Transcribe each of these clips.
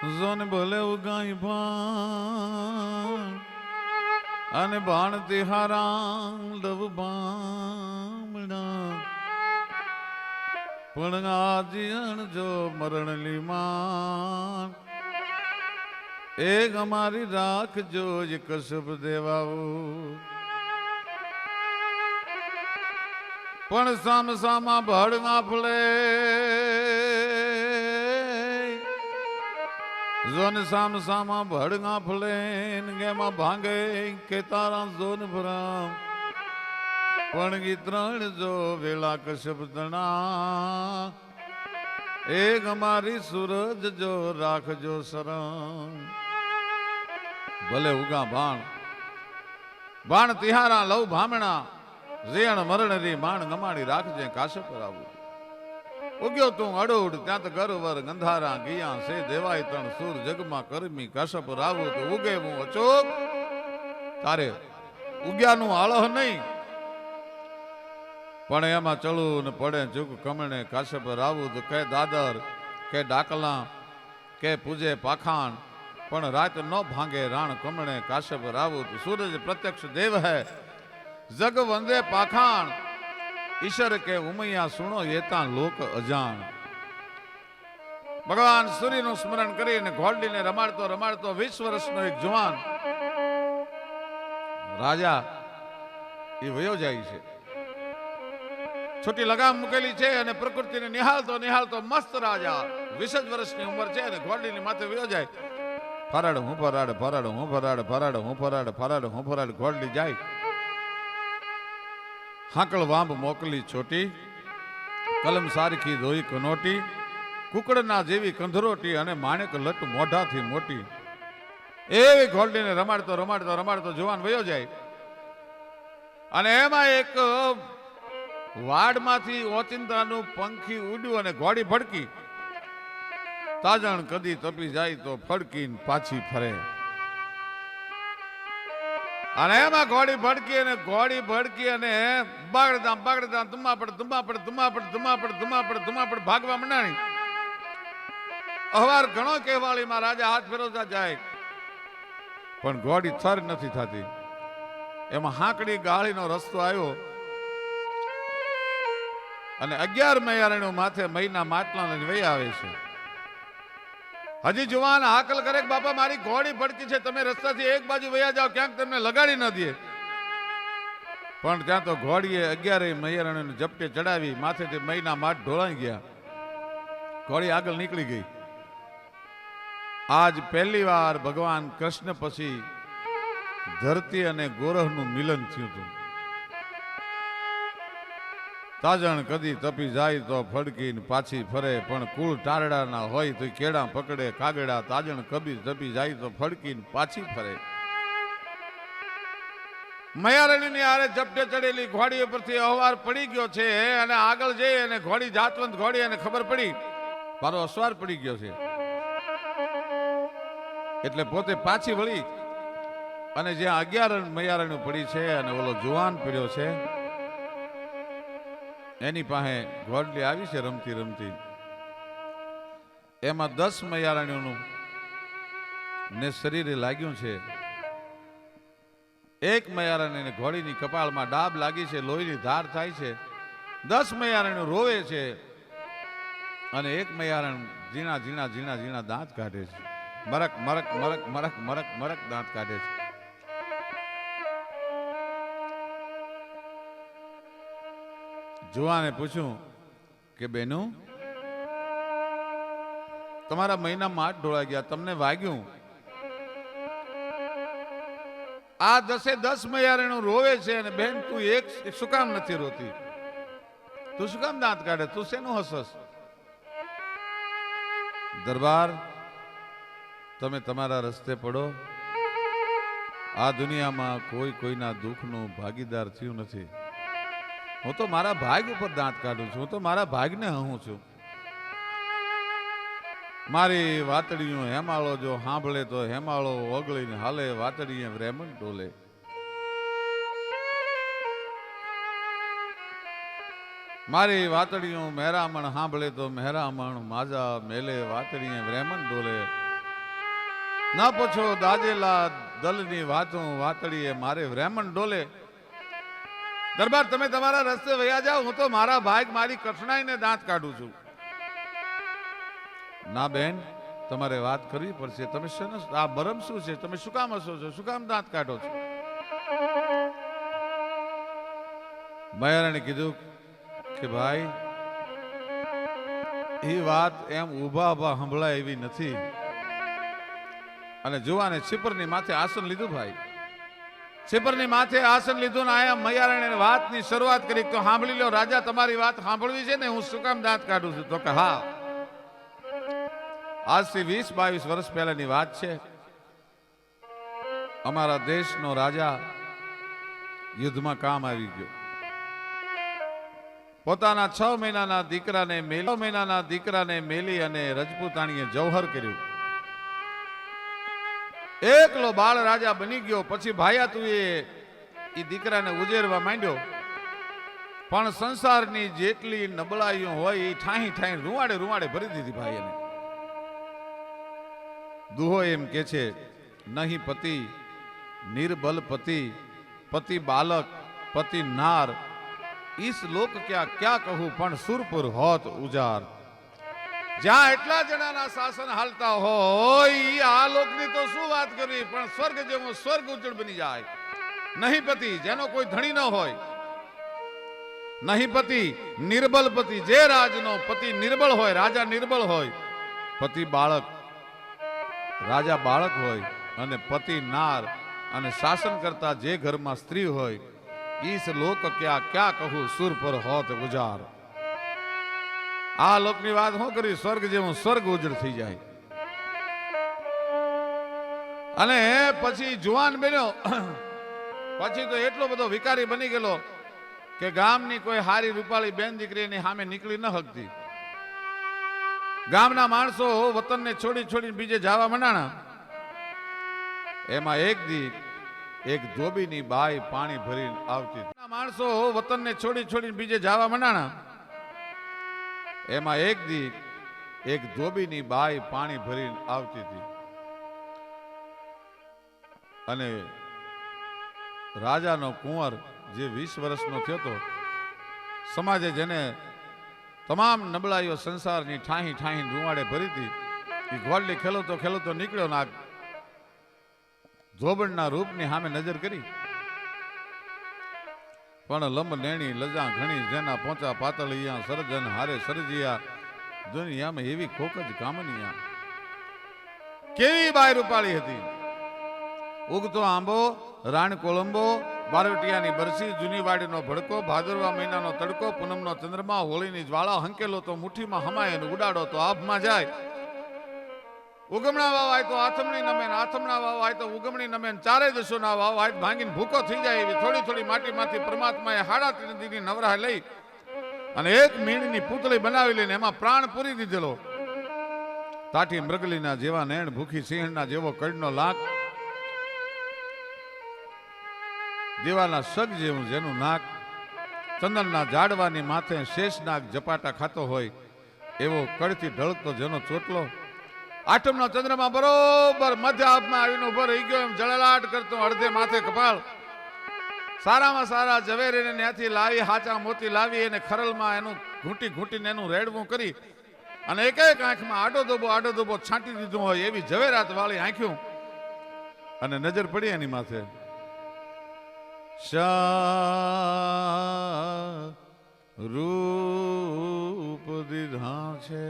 John ભલે ઉગાઈ ભાણ અને ભાણ તિહારા લવ બામણા પણ આજીણ જો મરણ લીમાન એક અમારી રાખજો જ કસબ દેવાઓ પણ સામ સામા ભડમાં ફળે જોન સામ સામા ભડગા ફલે ગેમાં ભાંગે કે તારા જોન ભરામ પણ ગી ત્રણ જો વેલા કશ્યપ તણા એક અમારી સૂરજ જો રાખજો શરમ ભલે ઉગા ભાણ ભાણ તિહારા લવ ભામણા રેણ મરણ રી માણ ગમાડી રાખજે કાશ્યપ આવું ઉગ્યો તું અડોડ ત્યાં તો ગરવર ગંધારા ગિયા સે દેવાય તણ સુર જગમાં કરમી કાશ્યપ રાવું તો ઉગે હું અચોક તારે ઉગ્યાનું આળહ નહીં પણ એમાં ચલું ને પડે જુગ કમણે કાશ્યપ રાવું તો કે દાદર કે ડાકલા કે પૂજે પાખાણ પણ રાત ન ભાંગે રાણ કમણે કાશ્યપ રાવું તો સૂરજ પ્રત્યક્ષ દેવ હૈ જગ વંદે પાખાણ ઈશ્વર કે ઉમૈયા સુણો એતા લોક અજાણ ભગવાન સૂર્યનું સ્મરણ કરીને ઘોડીને રમાડતો રમાડતો 20 વર્ષનો એક જવાન રાજા એ વયો જાય છે છોટી લગામ મૂકેલી છે અને પ્રકૃતિને નિહાળતો નિહાળતો મસ્ત રાજા 20 વર્ષની ઉંમર છે અને ઘોડીની માથે વયો જાય ફરાડ હું ફરાડ ફરાડ હું ફરાડ ફરાડ હું ફરાડ ફરાડ હું ફરાડ ઘોડી જાય હાકળ વાંબ મોકલી છોટી કલમ સારખી ધોઈ કનોટી કુકડના જેવી કંધરોટી અને માણેક લટ મોઢાથી મોટી એવી ઘોડીને રમાડતો રમાડતો રમાડતો જવાન વયો જાય અને એમાં એક વાડમાંથી ઓચિંતાનું પંખી ઉડ્યું અને ઘોડી ભડકી તાજણ કદી તપી જાય તો ફડકીને પાછી ફરે અને એમાં ઘોડી ભડકી અને બગડતા બગડતા ધુમાપડ ભાગવા મંડાણી અહવાર ઘણો કહેવાળીમાં રાજા હાથ ફેરવતા જાય પણ ઘોડી થર નથી થતી એમાં હાંકડી ગાળીનો રસ્તો આવ્યો અને 11 મૈયારણ્યો માથે મહિના માટલા લઈને વહી આવે છે હજી જુવાન હાકલ કરે કે બાપા મારી ઘોડી ભડકી છે તમે રસ્તાથી એક બાજુ વયા જાઓ ક્યાંક તમને લગાડી ન દે પણ ત્યાં તો ઘોડીએ 11 મૈયારણ્યોને ઝપટે ચડાવી માથેથી મહિના માટ ઢોળાઈ ગયા ઘોડી આગળ નીકળી ગઈ આજ પહેલી વાર ભગવાન કૃષ્ણ પછી ધરતી અને ગોરહનું મિલન થયું હતું તાજણ કદી તપી જાય તો ફડકીને પાછી ફરે પણ કુળ ટારડાના હોય તો કેળા પકડે કાગડા તાજણ કદી તપી જાય તો ફડકીને પાછી ફરે મૈયારણીની આરે ઝપટે ચડેલી ઘોડી ઉપરથી અહવાર પડી ગયો છે અને આગળ જઈ અને ઘોડી જાતવંત ઘોડી અને ખબર પડી મારો અસવાર પડી ગયો છે એટલે પોતે પાછી વળી અને જ્યાં 11 મૈયારણી પડી છે અને ઓલો જુવાન પડ્યો છે એની પાસે ઘોડલી આવી છે રમતી રમતી એમાં 10 મૈયારણીઓનું ને શરીરે લાગ્યું છે એક મૈયારણીને ઘોડીની કપાળમાં ડાબ લાગી છે લોહીની ધાર થાય છે 10 મૈયારણીઓ રોવે છે અને એક મૈયારણ ઝીણા ઝીણા ઝીણા ઝીણા દાંત કાઢે છે મરક મરક મરક મરક મરક મરક દાંત કાઢે છે જુવાને પૂછ્યું કે બેનું તમારા મહિના માટ ઢોળાઈ ગયા તમને વાગ્યું આ 10 મૈયારણીઓ રોવે છે અને બેન તું એક શું કામ નથી રોતી તું શું કામ દાંત કાઢે તું શેનું હસસ દરબાર તમે તમારા રસ્તે પડો આ દુનિયામાં કોઈ કોઈના દુઃખનું ભાગીદાર થયું નથી હું તો મારા ભાગ ઉપર દાંત કાઢું છું હું તો મારા ભાગને હહું છું મારી વાતડીઓ હેમાળો જો સાંભળે તો હેમાળો ઓગળીને હાલે વાતડીએ રેમન ડોલે મારી વાતડીઓ મહેરામણ સાંભળે તો મહેરામણ માજા મેલે વાતડીએ રેમન ડોલે ના પૂછો દાજેલા દલની વાતું વાતડીએ મારે વ્રેમન ડોલે. દરબાર તમે તમારા રસ્તે વયા જાઓ, હું તો મારા ભાઈ મારી કઠણાઈને દાંત કાઢું છું. ના બેન, તમારે વાત કરવી પડશે. તમે આ મરમ શું છે? તમે શું કામ હસો છો? શું કામ દાંત કાઢો છો? મયારાણે કીધું કે ભાઈ એ વાત એમ ઊભા ઊભા સંભળાય એવી નથી. અને જુવાને છીપરની માથે આસન લીધું. ભાઈ છીપરની માથે આસન લીધું ને આયા મયારાણે વાતની શરૂઆત કરી. તો સાંભળી લો રાજા, તમારી વાત સાંભળવી છે ને, હું શું કામ દાંત કાઢું છું? તો કે હા, આજથી 20-22 વર્ષ પહેલાની વાત છે. અમારા દેશનો રાજા યુદ્ધમાં કામ આવી ગયો. પોતાના 6 મહિનાના દીકરાને મેલી અને રજપૂતાણીએ જૌહર કર્યું. એકલો બાળ રાજા બની ગયો. પછી ભાયાતું એ દીકરાને ઉજેરવા માંડ્યો. પણ સંસારની જેટલી નબળાઈઓ હોય એ ઠાહી ઠાહી રૂવાડે ભરી દીધી. ભાઈ એને દુહો એમ કે છે, નહીં પતિ નિર્બલ પતિ બાલક પતિ નાર, ઈસ લોક ક્યાં કહું પણ સુરપુર હોત ઉજાર. જ્યાં એટલા જણાના શાસન હાલતા હોય આ લોકની તો શું વાત કરવી, પણ સ્વર્ગ જેવો સ્વર્ગ ઉજ્જળ બની જાય. નહીં પતિ, જેનો કોઈ ધણી ન હોય. નહીં પતિ નિર્બલ પતિ, જે રાજનો પતિ નિર્બળ હોય, રાજા નિર્બળ હોય. પતિ બાળક, રાજા બાળક હોય. અને પતિ નાર, અને શાસન કરતા જે ઘરમાં સ્ત્રી હોય. ઈસ લોક ક્યાં કહું સુર પર હોત ઉજાર. આ લોકની વાત શું કરી? સ્વર્ગ જેવું સ્વર્ગ ઉજળ થઈ જાય. અને પછી જુવાન બન્યો. પછી તો એટલો બધો વિકારી બની ગયેલો કે ગામની કોઈ હારી રૂપાળી બેન દીકરીની સામે નીકળી ન શકતી. ગામના માણસો વતનને છોડીને બીજે જવા મંડાણા. એમાં એક ધોબીની બાઈ પાણી ભરીને આવતી. માણસો વતનને છોડીને બીજે જવા મંડાણા. એમાં એક ધોબીની બાઈ પાણી ભરીને આવતી હતી. અને રાજાનો કુંવર જે 20 વર્ષનો થયો હતો, સમાજે જેને તમામ નબળાઈઓ સંસારની ઠાહી રૂવાડે ભરી હતી, એ ઘોડલી ખેલતો નીકળ્યો ના ધોબણના રૂપની સામે નજર કરી. પણ લંબ નેણી લજા ઘણી, જેના પોચા પાતળિયા સરજન હારે સરજિયા, દુનિયામાં એવી કોક જ કામનિયા. કેવી બાઈ રૂપાળી હતી! ઉગતો આંબો, રાણ કોલંબો, બારવટિયાની બરસી, જૂની વાડીનો ભડકો, ભાદરવા મહિનાનો તડકો, પૂનમનો ચંદ્રમા, હોળીની જ્વાળા, હંકેલો તો મુઠ્ઠીમાં હમાય અને ઉડાડો તો આભમાં જાય. ઉગમણા વાવ હોય તો આથમણી નમે, આથમણા વાવ હોય તો ઉગમણી નમે, ચારે દિશોના વાવ હોય ભાંગીને ભૂકો થઈ જાય એવી થોડી માટીમાંથી પરમાત્માએ 3.5 દીની નવરાહ લઈ અને એક મીણની પૂતળી બનાવી લઈને એમાં પ્રાણ પૂરી દીધેલો. તાઠી મૃગલીના જેવા નેણ, ભૂખી સિંહણના જેવો કડનો લાક, દેવાના સગ જેવું જેનું નાક, ચંદનના ઝાડવાની માથે શેષનાગ ઝપાટા ખાતો હોય એવો કડથી ઢળકતો જેનો ચોટલો, આઠમનો ચંદ્રમાં બરોબર મધ્ય આપમાં આવીને ઉભો રહી ગયો એમ જળલાટ કરતો, અડધે માથે કપાળ, સારામાં સારા ઝવેરીને ત્યાંથી લાવી, હાચા મોતી લાવી અને ખરલમાં એનું ઘૂંટીને એનું રેડવું કરી અને એક આંખમાં આડો દોબો છાંટી દીધું હોય એવી ઝવેરાત વાળી આંખ્યું. અને નજર પડી એની માથે, રૂપ દીધા છે,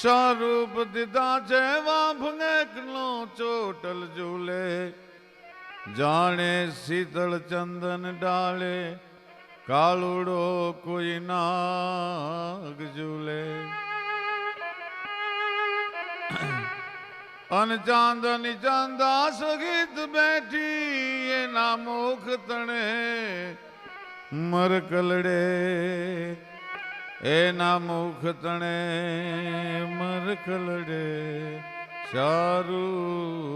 સ્વરૂપ દીધા છે, વાંભનેકનો ચોટલ ઝૂલે, જાણે શીતળ ચંદન ડાલે, કાળુડો કોઈ નાગ ઝૂલે. અન ચાંદની ચાંદાસ ગીત બેઠી એના મુખ તણે મરકલડે, એના મુખ તણે મરકલડે, શારૂપ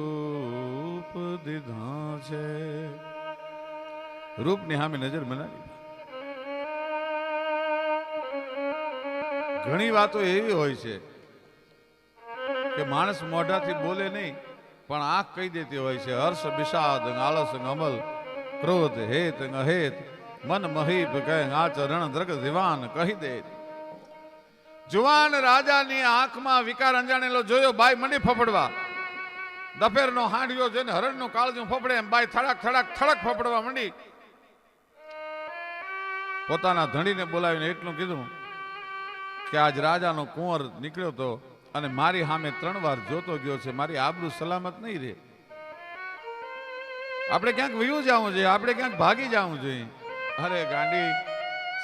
દીધા છે. રૂપની સામે નજર બનાવી. ઘણી વાતો એવી હોય છે કે માણસ મોઢાથી બોલે નહીં પણ આંખ કહી દેતી હોય છે. હર્ષ વિષાદ આળસ અમલ ક્રોધ હેત અહેત મન મહીપ કહે આચરણ દ્રગ દિવાન કહી દે. જુવાન રાજાની આંખમાં વિકાર અંજાણેલો જોયો. બાઈ મંડી ફફડવા. દફેરનો હાંડિયો જોઈને હરણનું કાળજું ફફડે એમ બાઈ થડક થડક થડક ફફડવા મંડી. પોતાના ધણીને બોલાવીને એટલું કીધું કે આજ રાજાનો કુંવર નીકળ્યો તો અને મારી સામે 3 વાર જોતો ગયો છે. મારી આબરૂ સલામત નહીં રહે. આપણે ક્યાંક વયું જવું જોઈએ, આપણે ક્યાંક ભાગી જવું જોઈએ. અરે ગાંડી,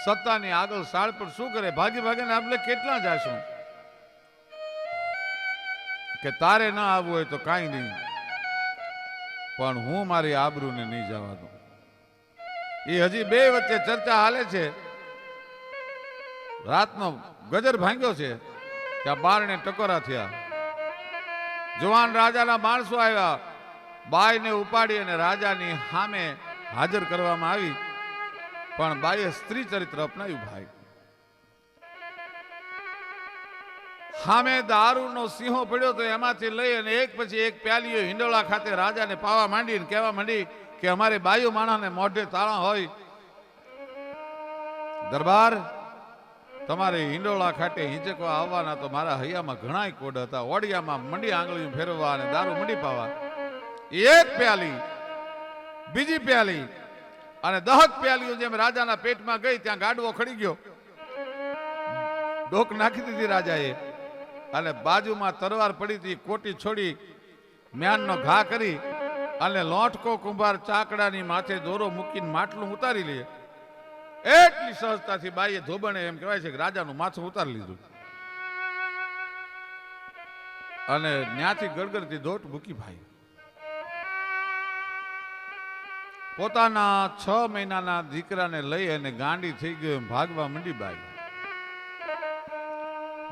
સત્તાની આગળ સાળ પર શું કરે? ભાગી ભાગીને આપણે કેટલા જાશું? કે તારે ન આવવું હોય તો કાંઈ નહીં, પણ હું મારી આબરૂને નહીં જવા દઉં. એ હજી બે વચ્ચે ચર્ચા હાલે છે. રાતનો ગજર ભાંગ્યો છે ત્યાં બારણે ટકોરા થયા. જુવાન રાજાના માણસો આવ્યા. બાઈને ઉપાડી અને રાજાની સામે હાજર કરવામાં આવી, પણ બાઈએ સ્ત્રી ચરિત્ર અપનાવ્યું. ભાઈ સામે દારૂનો સિંહો પડ્યો તો એમાંથી લઈ અને એક પછી એક પ્યાલીઓ હિંડોળા ખાતે રાજાને પાવા માંડી અને કહેવા માંડી કે અમારે બાયુ માણસને મોઢે તાળા હોય. દરબાર, તમારે હિંડોળા ખાતે હિંચકવા આવવાના તો મારા હૈયામાં ઘણાય કોડ હતા. ઓડિયામાં મંડી આંગળીઓ ફેરવવા અને દારૂ મંડી પાવા. એક પ્યાલી, બીજી પ્યાલી અને 10 પ્યાલીઓ જેમ રાજાના પેટમાં ગઈ ત્યાં ગાડવો ખડી ગયો. ડોક નાખી દીધી રાજાએ અને બાજુમાં તરવાર પડી હતી. કોટી છોડી મ્યાનનો ઘા કરી અને લોટકો કુંભાર ચાકડાની માથે દોરો મૂકીને માટલું ઉતારી લે. એટલી સહજતાથી બાઈએ ધોબણે એમ કહેવાય છે કે રાજાનું માથું ઉતારી લીધું અને ન્યાથી ગડગડતી દોટ મૂકી. ભાઈ પોતાના 6 મહિનાના દીકરાને લઈ અને ગાંડી થઈ ગયો એમ ભાગવા મંડી. બાઈ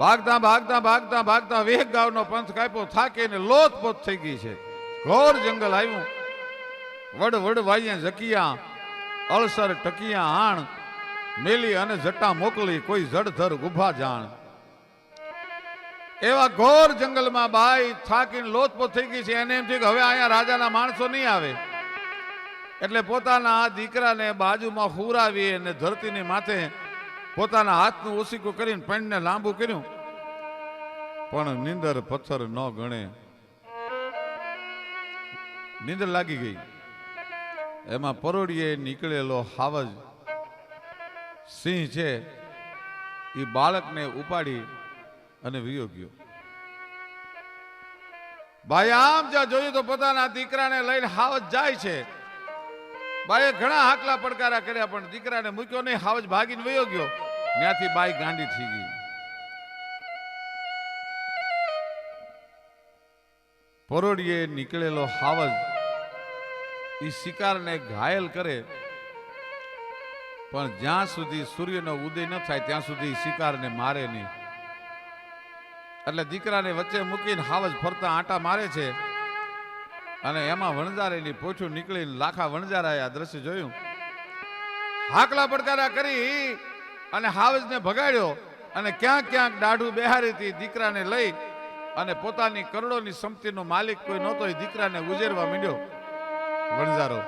ભાગતા ભાગતા ભાગતા ભાગતા વેગ ગાવનો પંથ કાપ્યો. થાકીને લોથપોથ થઈ ગઈ છે. ઘોર જંગલ આવ્યું. વડ વડ વાઈએ જકિયા, અળસર ટકિયા આણ મેલી અને જટા મોકલી, કોઈ જડધર ગુભા જાણ. એવા ઘોર જંગલમાં બાઈ થાકીને લોથપોથ થઈ ગઈ છે. એને એમ થયું કે હવે અહીંયા રાજાના માણસો નહીં આવે, એટલે પોતાના દીકરાને બાજુમાં હુરાવી અને ધરતીની માથે પોતાના હાથનું ઓસીકું કરીને પેણને લાંબુ કર્યું. પણ નીંદર પથ્થર ન ગણે. નીંદર લાગી ગઈ. એમાં પરોડીએ નીકળેલો હાવજ સિંહ છે એ બાળકને ઉપાડી અને વિયો ગયો. ભાઈ આમ જ્યાં જોયું તો પોતાના દીકરાને લઈને હાવજ જાય છે. બાઈએ ઘણા હાકલા પડકારા કર્યા પણ દીકરાને મૂક્યો નહીં. હાવજ ભાગીને વયો ગયો. ત્યાંથી બાઈ ગાંડી થઈ ગઈ. પરોડીએ નીકળેલો હાવજ એ શિકારને ઘાયલ કરે પણ જ્યાં સુધી સૂર્યનો ઉદય ન થાય ત્યાં સુધી શિકારને મારે નહીં. એટલે દીકરાને વચ્ચે મૂકીને હાવજ ફરતા આંટા મારે છે અને એમાં વણઝારેની પોઠું નીકળીને લાખા વણઝારાએ આ દ્રશ્ય જોયું. હાકલા પડકારા કરી અને હાવજને ભગાડ્યો અને ક્યાંક ક્યાંક દાઢું બેહારી હતી. દીકરાને લઈ અને પોતાની કરોડોની સંપત્તિનો માલિક કોઈ નહોતો એ દીકરાને ઉજેરવા માંડ્યો વણઝારો.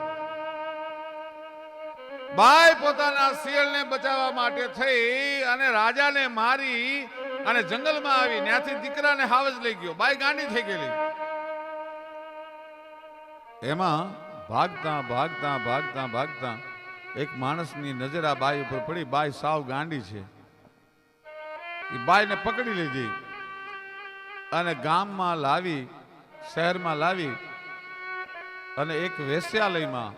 બાઈ પોતાના શિયાળને બચાવવા માટે થઈ અને રાજાને મારી અને જંગલમાં આવી. ત્યાંથી દીકરાને હાવજ લઈ ગયો. બાઈ ગાંડી થઈ ગયેલી. એમાં ભાગતા ભાગતા ભાગતા ભાગતા એક માણસની નજર આ બાઈ ઉપર પડી. બાઈ સાવ ગાંડી છે. એ બાઈને પકડી લીધી અને ગામમાં લાવી, શહેરમાં લાવી અને એક વેશ્યાલયમાં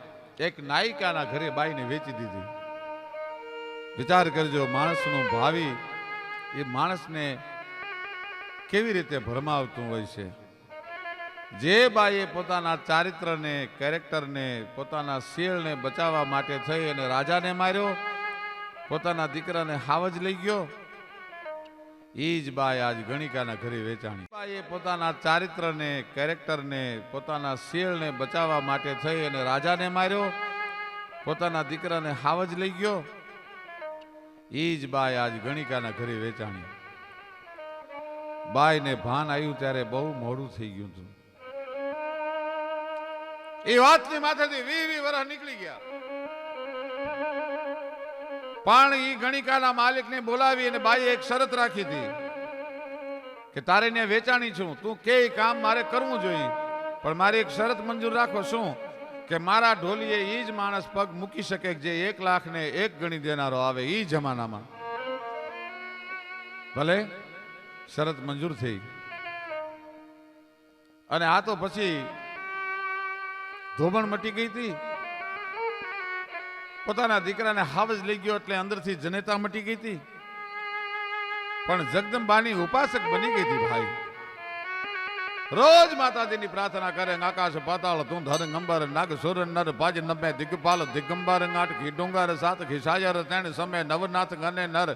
એક નાયિકાના ઘરે બાઈને વેચી દીધી. વિચાર કરજો, માણસનું ભાવિ એ માણસને કેવી રીતે ભરમાવતું હોય છે. જે બાઈએ પોતાના ચારિત્રને, કેરેક્ટરને, પોતાના શીળને બચાવવા માટે થઈ અને રાજાને માર્યો, પોતાના દીકરાને હાવજ લઈ ગયો, એ જ બાઈ આજ ગણિકાના ઘરે વેચાણી. બાઈએ પોતાના ચારિત્રને, કેરેક્ટરને, પોતાના શીળને બચાવવા માટે થઈ અને રાજાને માર્યો, પોતાના દીકરાને હાવજ લઈ ગયો, એ જ બાઈ આજ ગણિકાના ઘરે વેચાણી. બાઈને ભાન આવ્યું ત્યારે બહુ મોડું થઈ ગયું હતું. એ વાતની માથેથી 20 વર્ષ નીકળી ગયા. પણ એ ગણિકાના માલિકને બોલાવી અને બાઈએ એક શરત રાખી હતી કે તારે ને વેચાણી છું, તું કે કામ મારે કરવું જોઈએ, પણ મારી એક શરત મંજૂર રાખો. શું? કે મારા ઢોલીએ એ જ માણસ પગ મૂકી શકે જે 1 લાખને 1 ગણી દેનારો આવે એ જમાનામાં. ભલે શરત મંજૂર થઈ. અને આ તો પછી ધોબણ મટી ગઈ હતી. પોતાના દીકરાને હાવજ લઈ ગયો એટલે અંદરથી જનેતા મટી ગઈ હતી. પણ જગદંબાની ઉપાસક બની ગઈ હતી ભાઈ. રોજ માતાજીની પ્રાર્થના કરે. આકાશ પાતાળ તું ધર અંબર નાગ સુર નર પાજ નમે દિગ્પાલ દિગંબર આઠ ઘી ડુંગર સાત ઘી સાજર ત્રણ સમય નવનાથ ગને નર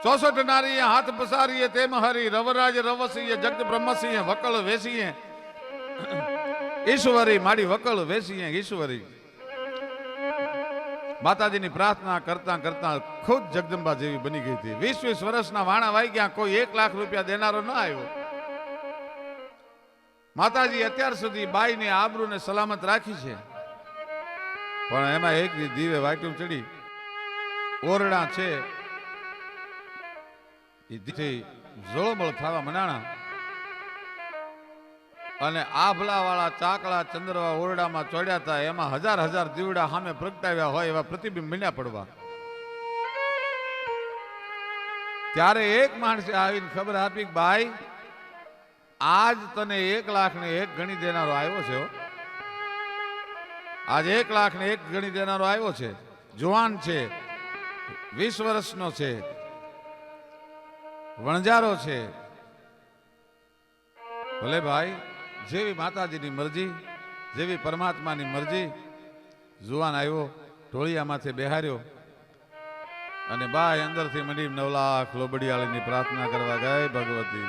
64 નારી હાથ પસારીએ તેમ હરી રવરાજ રવસીએ જગત બ્રહ્મસિંહ વકળ વેસીએ ઈશ્વરી માડી વકળ વેસીએ ઈશ્વરી. માતાજીની પ્રાર્થના કરતા કરતા ખુદ જગદંબા જેવી બની ગઈ હતી. 20 વર્ષના વાણા વાઈ ગયા. કોઈ 1 લાખ રૂપિયા દેનારો ન આવ્યો. માતાજી અત્યાર સુધી બાઈને આબરૂને સલામત રાખી છે. પણ એમાં એક દીવે વાટ્યું ચડી. ઓરડા છે એ જોળમળ થવા મનાણા. અને આભલા વાળા ચાકડા ચંદ્રવા ઓરડામાં ચોડ્યા હતા. એમાં હજાર હજાર દીવડા સામે પ્રગટાવ્યા હોય એવા પ્રતિબિંબ મીંડ્યા પડવા. ત્યારે એક માણસે આવીને ખબર આપી કે ભાઈ આજ તને 1 લાખને 1 ગણી દેનારો આવ્યો છે. આજ 1 લાખને 1 ગણી દેનારો આવ્યો છે. જુવાન છે, 20 વર્ષનો છે, વણજારો છે. ભલે ભાઈ, જેવી માતાજીની મરજી, જેવી પરમાત્માની મરજી. જુવાન આવ્યો, ઢોળિયામાંથી બેહાર્યો અને બાઈ અંદરથી મંડી 9 લાખ લોબડિયાળીની પ્રાર્થના કરવા ગઈ. ભગવતી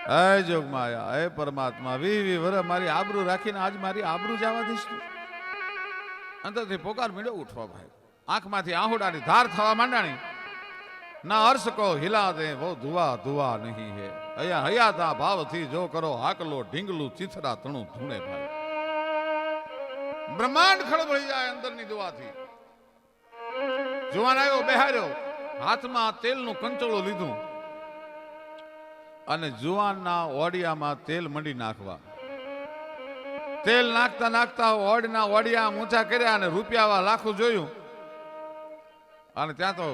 હે જોગમાયા, હે પરમાત્મા, 20 વર્ષ મારી આબરૂ રાખીને આજ મારી આબરૂ જવા દઈશ તું? અંદરથી પોકાર મીંડો ઉઠવા ભાઈ. આંખમાંથી આહુડાની ધાર થવા માંડાણી. ના અર્શ કો હિલા દે વો ધુઆ ધુઆ નહીં હે. અહીંયા હયાતા ભાવથી જો કરો હાકલો ઢીંગલું ચીથરા તણું ધૂણે ભાઈ. બ્રહ્માંડ ખળબળી જાય અંદરની દુઆથી. જુવાન આવ્યો, બેહાર્યો, હાથમાં તેલનું કંચોળું લીધું અને જુવાનના ઓડિયામાં તેલ મંડી નાખવા. તેલ નાખતા નાખતા ઓડના ઓડિયા ઊંચા કર્યા અને રૂપિયા લાખું જોયું. અને ત્યાં તો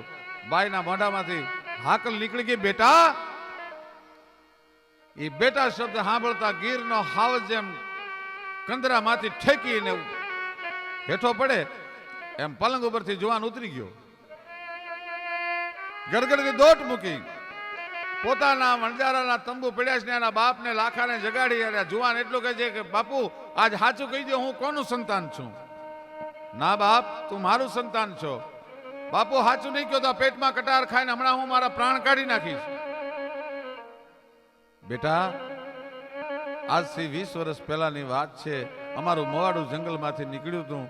બાઈના મોઢામાંથી હાકલ નીકળી ગઈ, બેટા. એ બેટા શબ્દ સાંભળતા ગીરનો હાવજ જેમ કંદરામાંથી ઠેકીને હેઠો પડે એમ પલંગ ઉપરથી જુવાન ઉતરી ગયો. ગડગડથી દોટ મૂકી પોતાના વણજારાના તંબુ પડ્યા છે. એના બાપને લાખાને જગાડી. અને જુવાન એટલું કહે છે કે બાપુ આજ સાચું કહી દો, હું કોનું સંતાન છું? ના બાપ, તું મારું સંતાન છો. બાપુ સાચું નહીં કહો તો પેટમાં કટાર ખાઈને હમણાં હું મારા પ્રાણ કાઢી નાખીશ. બેટા, આજથી 20 વર્ષ પહેલાની વાત છે. અમારું મોવાડું જંગલમાંથી નીકળ્યું હતું.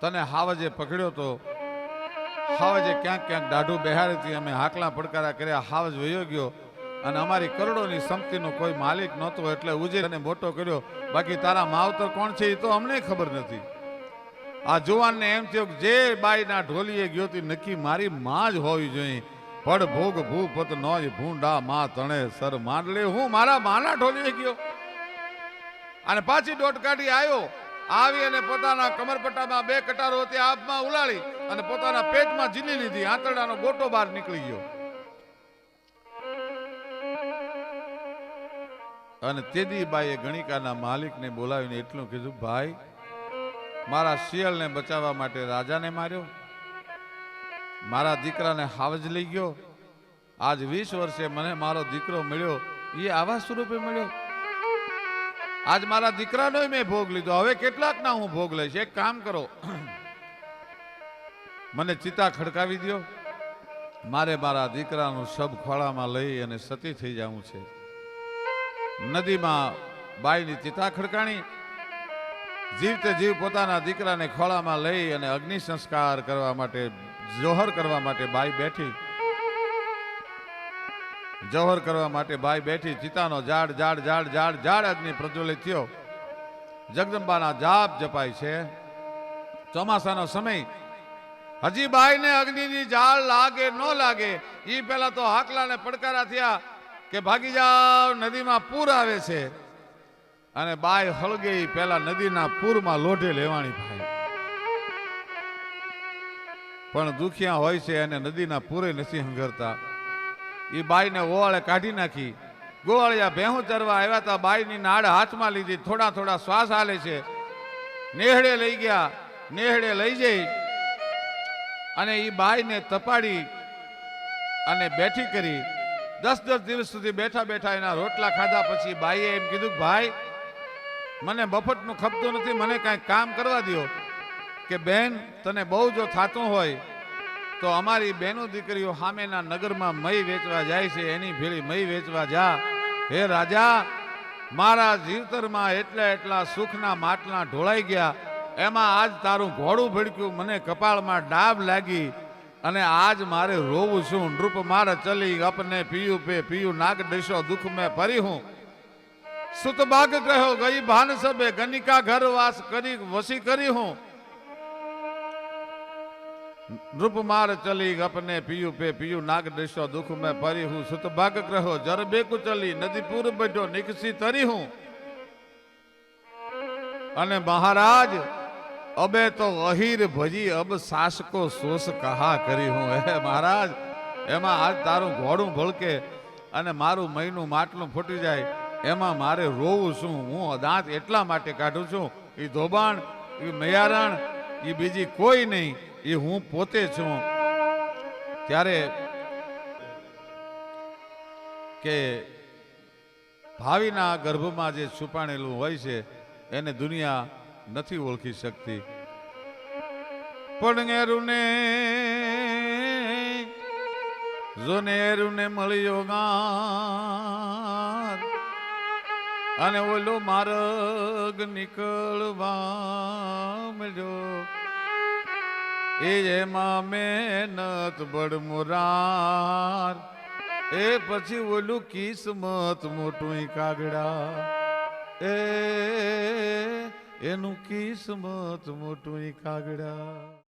તને હાવજે પકડ્યો તો. હાવજે ક્યાંક ક્યાંક દાઢું બેહારી હતી. અમે હાકલા પડકારા કર્યા. હાવજ વયો ગયો અને અમારી કરોડોની સંપત્તિનો કોઈ માલિક નહોતો એટલે ઉજે અને મોટો કર્યો. બાકી તારા માવતર કોણ છે એ તો અમને ખબર નથી. આ જુવાનને એમ થયું કે જે બાઈના ઢોલીએ ગયો હતી નક્કી મારી માં જ હોવી જોઈએ. પડ ભોગ ભૂપત નોજ ભૂંડા માં તણે સર માંડલે. હું મારા માના ઢોલીએ ગયો અને પાછી દોટ કાઢી આવ્યો. આવી અને પોતાના કમરપટ્ટામાં 2 કટારો હતી આબમાં ઉલાળી અને પોતાના પેટમાં ઝીલી લીધી. આંતરડાનો ગોટો બહાર નીકળી ગયો. અને તેદી બાઈએ ગણિકાના માલિકને બોલાવીને એટલું કીધું, ભાઈ, મારા શિયાળને બચાવવા માટે રાજાને માર્યો, મારા દીકરાને હાવજ લઈ ગયો. આજ 20 વર્ષે મને મારો દીકરો મળ્યો, એ આવા સ્વરૂપે મળ્યો. આજ મારા દીકરાનો મેં ભોગ લીધો. હવે કેટલાક ના હું ભોગ લઈશ. એક કામ કરો, મને ચિતા ખડકાવી દો. મારે મારા દીકરાનું શબ ખોળામાં લઈ અને સતી થઈ જવું છે. નદીમાં બાઈની ચિતા ખડકાણી. જીવતે જીવ પોતાના દીકરાને ખોળામાં લઈ અને અગ્નિ સંસ્કાર કરવા માટે, જોહર કરવા માટે બાઈ બેઠી. જવહર કરવા માટે બાઈ બેઠી. ચિતાનો ઝાડ ઝાડ ઝાડ ઝાડ ઝાડ અગ્નિ પ્રજ્વલિત થયો. જગદંબાના જાપ જપાય છે. ચોમાસાનો સમય. હજી બાઈને અગ્નિની ઝાડ લાગે ન લાગે એ પેલા તો હાકલાને પડકારા થયા કે ભાગી જાવ, નદીમાં પૂર આવે છે. અને બાઈ હળગે પેલા નદીના પૂરમાં લોઢે લેવાણી ભાઈ. પણ દુખિયા હોય છે અને નદીના પૂરે નથી હંગરતા. એ બાઈને ઓવાળે કાઢી નાખી. ગોવાળિયા ભેહું ચરવા આવ્યા હતા. બાઈની નાડ હાથમાં લીધી. થોડા થોડા શ્વાસ હાલે છે. નેહડે લઈ ગયા. નેહડે લઈ જઈ અને એ બાઈને તપાડી અને બેઠી કરી. 10 દિવસ સુધી બેઠા બેઠા એના રોટલા ખાધા. પછી બાઈએ એમ કીધું કે ભાઈ મને મફતનું ખપતું નથી, મને કાંઈ કામ કરવા દો. કે બેન તને બહુ જો થાતું હોય તો અમારી બેનો દીકરીઓ સામેના નગરમાં મય વેચવા જાય છે, એની ભેળી મય વેચવા જા. હે રાજા, મારા જીવતરમાં એટલા સુખના માટલા ઢોળાઈ ગયા. એમાં આજ તારું ઘોડું ભડક્યું, મને કપાળમાં ડાબ લાગી અને આજ મારે રોવું છું. નૃપ મારે ચલી અપને પીયું પે પીયું નાગ દેશો દુઃખ મેં પરી હું. સુત બાગ કહ્યો ગઈ ભાન સબે ગનિકા ઘર વાસ કરી વસી કરી હું. નૃપ માર ચલી અપને પીયું પે પીયું નાગ દેશો દુઃખ મેં પરી હું. સુત બાગ કહ્યો જર બેકુ ચલી નદી પૂર બેઠો નિકસી તરી હું. અને મહારાજ અબે તો અહીર ભજી અબ સાસ કો સોસ કહા કરી હું. હે મહારાજ, એમાં આજ તારું ઘોડું ભળકે અને મારું મહીનું માટલું ફૂટી જાય, એમાં મારે રોવું છું. હું દાંત એટલા માટે કાઢું છું. એ ધોબાણ, એ મયારણ, એ બીજી કોઈ નહીં, એ હું પોતે છું. ત્યારે કે ભાવિના ગર્ભમાં જે છુપાણેલું હોય છે એને દુનિયા નથી ઓળખી શકતી. પણ એરુને જોને એરુને મળ્યો ગાર અને ઓલો માર્ગ નીકળવા મળ્યો. એ એમાં મહેનત બડ મોરાર, એ પછી ઓલું કિસ્મત મોટું કાગડા. એનું કિસ્મત મોટું કાગડા.